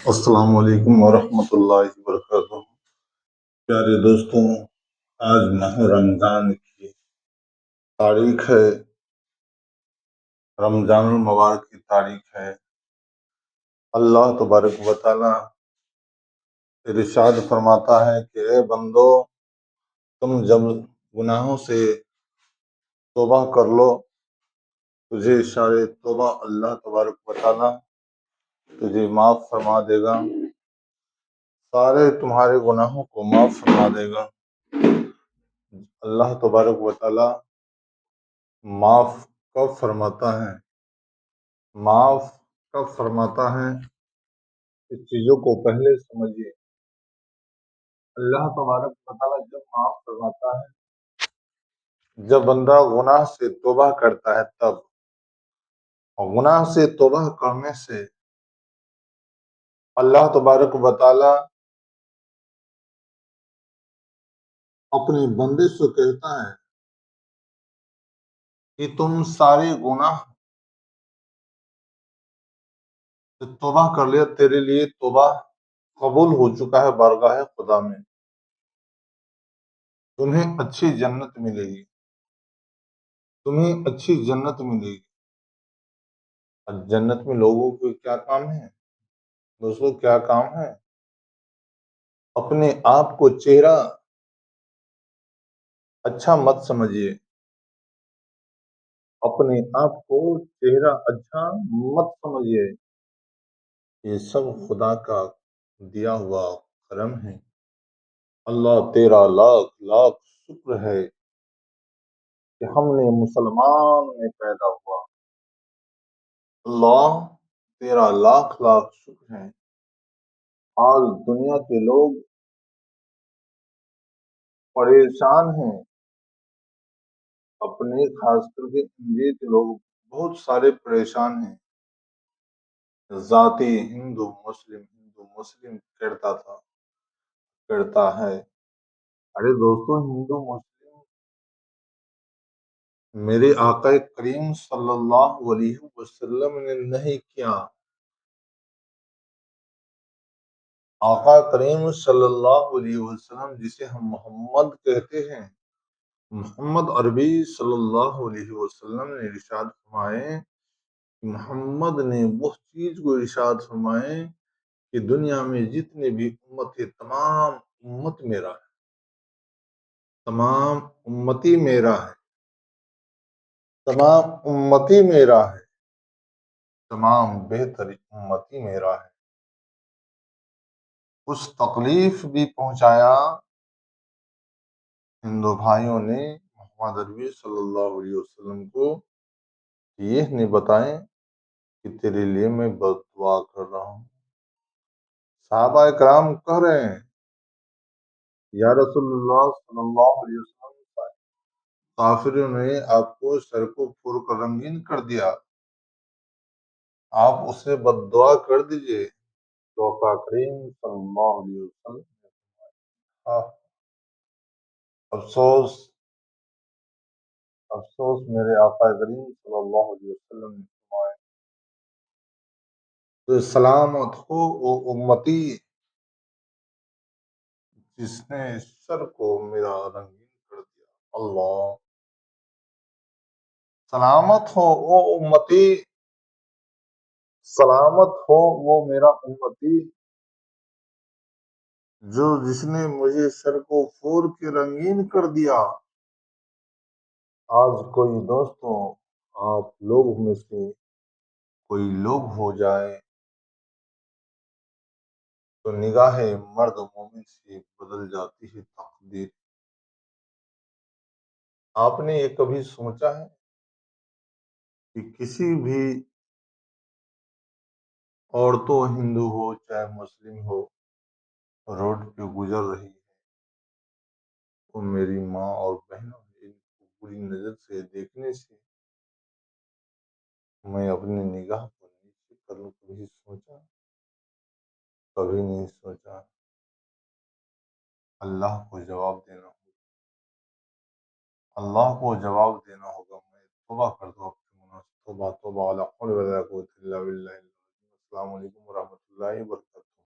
السلام علیکم ورحمۃ اللہ وبرکاتہ۔ پیارے دوستوں، آج ماہ رمضان کی تاریخ ہے، رمضان المبارک کی تاریخ ہے۔ اللہ تبارک و تعالیٰ ارشاد فرماتا ہے کہ اے بندو، تم جب گناہوں سے توبہ کر لو، تجھے اشارے توبہ اللہ تبارک و تعالیٰ تجھے معاف فرما دے گا، سارے تمہارے گناہوں کو معاف فرما دے گا۔ اللہ تبارک و تعالیٰ معاف کب فرماتا ہے؟ معاف کب فرماتا ہے؟ اس چیزوں کو پہلے سمجھیے۔ اللہ تبارک و تعالیٰ جب معاف فرماتا ہے، جب بندہ گناہ سے توبہ کرتا ہے تب، اور گناہ سے توبہ کرنے سے اللہ تبارک و تعالیٰ اپنے بندے سے کہتا ہے کہ تم سارے گناہ سے توبہ کر لیا، تیرے لیے توبہ قبول ہو چکا ہے بارگاہ خدا میں، تمہیں اچھی جنت ملے گی، تمہیں اچھی جنت ملے گی۔ اور جنت میں لوگوں کو کیا کام ہے دوستوں؟ کیا کام ہے؟ اپنے آپ کو چہرہ اچھا مت سمجھیے، اپنے آپ کو چہرہ اچھا مت سمجھیے، یہ سب خدا کا دیا ہوا کرم ہے۔ اللہ تیرا لاکھ لاکھ شکر ہے کہ ہم نے مسلمان میں پیدا ہوا۔ اللہ تیرا لاکھ لاکھ شکر ہے۔ آج دنیا کے لوگ پریشان ہیں، اپنے خاص کر کے انڈیا کے لوگ بہت سارے پریشان ہیں۔ ذاتی ہندو مسلم کرتا ہے۔ ارے دوستوں، ہندو مسلم میرے آقا کریم صلی اللہ علیہ وسلم نے نہیں کیا۔ آقا کریم صلی اللہ علیہ وسلم جسے ہم محمد کہتے ہیں، محمد عربی صلی اللہ علیہ وسلم نے ارشاد فرمائے، محمد نے وہ چیز کو ارشاد فرمائے کہ دنیا میں جتنے بھی امت ہے، تمام امت میرا ہے، تمام امتی میرا ہے، تمام امتی میرا ہے، تمام بہتر امتی میرا ہے۔ کچھ تکلیف بھی پہنچایا ہندو بھائیوں نے محمد عربی صلی اللہ علیہ وسلم کو، یہ نہیں بتائیں کہ تیرے لیے میں بد دعا کر رہا ہوں۔ صحابہ کرام کہہ رہے ہیں، یا رسول اللہ صلی اللہ علیہ وسلم، کافروں نے آپ کو سر کو پھوڑ کر رنگین کر دیا، آپ اسے بد دعا کر دیجئے۔ تو آقا کریم صلی اللہ علیہ وسلم نے کہا، افسوس افسوس میرے آقا کریم صلی اللہ علیہ وسلم نے فرمایا، تو سلامت ہو وہ امتی جس نے سر کو میرا رنگین کر دیا۔ اللہ، سلامت ہو وہ امتی، سلامت ہو وہ میرا امتی جس نے مجھے سر کو پھوڑ کے رنگین کر دیا۔ آج کوئی دوستوں، آپ لوگ میں سے کوئی لوگ ہو جائے تو نگاہ مرد مومن سے بدل جاتی ہے تقدیر۔ آپ نے یہ کبھی سوچا ہے کہ کسی بھی عورتوں، ہندو ہو چاہے مسلم ہو، روڈ پہ گزر رہی ہے، وہ میری ماں اور بہنوں نے ان کو بری نظر سے دیکھنے سے میں اپنی نگاہ کو نیچے کر لوں؟ کبھی سوچا؟ کبھی نہیں سوچا۔ اللہ کو جواب دینا ہوگا، اللہ کو جواب دینا ہوگا۔ میں توبہ کر دوں آپ کے گناہ سے، توبہ توبہ لا حول ولا قوت الا باللہ۔ السلام علیکم ورحمۃ اللہ وبرکاتہ۔